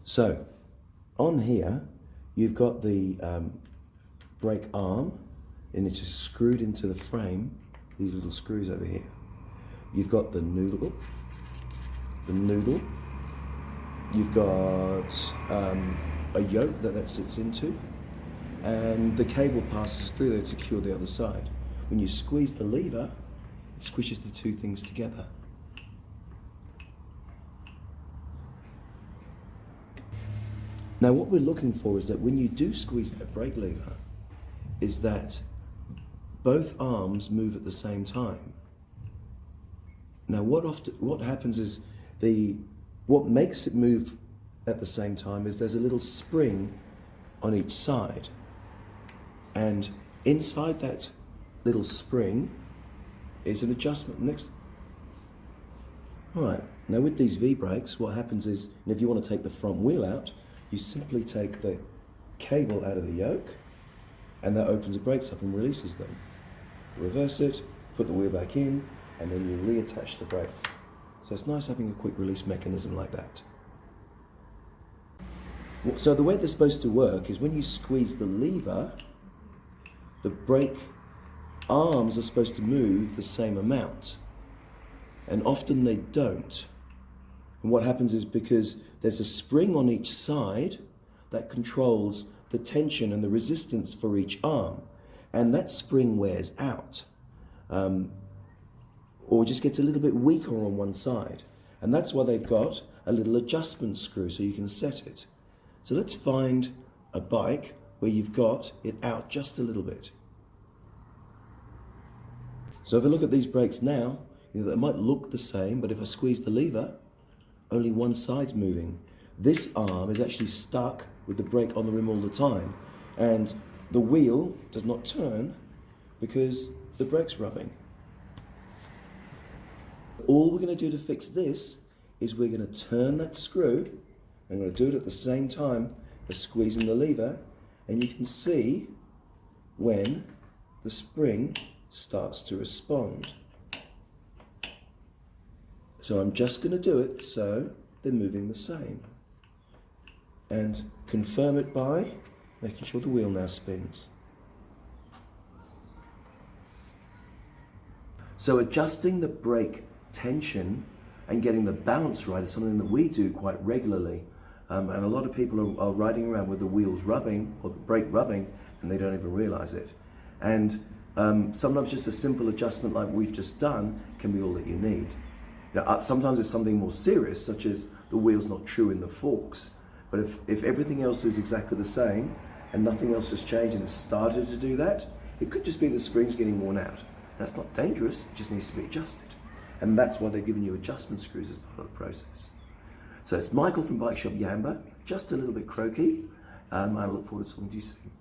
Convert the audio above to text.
So on here, you've got the brake arm, and it's just screwed into the frame, these little screws over here. You've got the noodle. You've got a yoke that sits into, and the cable passes through there to secure the other side. When you squeeze the lever, it squishes the two things together. Now what we're looking for is that when you do squeeze that brake lever, is that both arms move at the same time. Now what happens is what makes it move at the same time is there's a little spring on each side, and inside that little spring is an adjustment. Alright, now with these V-brakes, what happens is, and if you want to take the front wheel out, you simply take the cable out of the yoke, and that opens the brakes up and releases them. Reverse it, put the wheel back in, and then you reattach the brakes. So it's nice having a quick release mechanism like that. So the way they're supposed to work is when you squeeze the lever, the brake arms are supposed to move the same amount, and often they don't. And what happens is, because there's a spring on each side that controls the tension and the resistance for each arm, and that spring wears out, or just gets a little bit weaker on one side, and that's why they've got a little adjustment screw so you can set it. So let's find a bike where you've got it out just a little bit. So if I look at these brakes now, they might look the same, but if I squeeze the lever, only one side's moving. This arm is actually stuck with the brake on the rim all the time, and the wheel does not turn because the brake's rubbing. All we're going to do to fix this is we're going to turn that screw. I'm going to do it at the same time as squeezing the lever, and you can see when the spring starts to respond. So I'm just going to do it so they're moving the same, and confirm it by making sure the wheel now spins. So adjusting the brake tension and getting the balance right is something that we do quite regularly, and a lot of people are riding around with the wheels rubbing or the brake rubbing, and they don't even realize it. And sometimes just a simple adjustment like we've just done can be all that you need. Sometimes it's something more serious, such as the wheel's not true in the forks. But if everything else is exactly the same and nothing else has changed and it's started to do that, it could just be the spring's getting worn out. That's not dangerous, it just needs to be adjusted. And that's why they're giving you adjustment screws as part of the process. So it's Michael from Bike Shop Yamba, just a little bit croaky. I look forward to talking to you soon.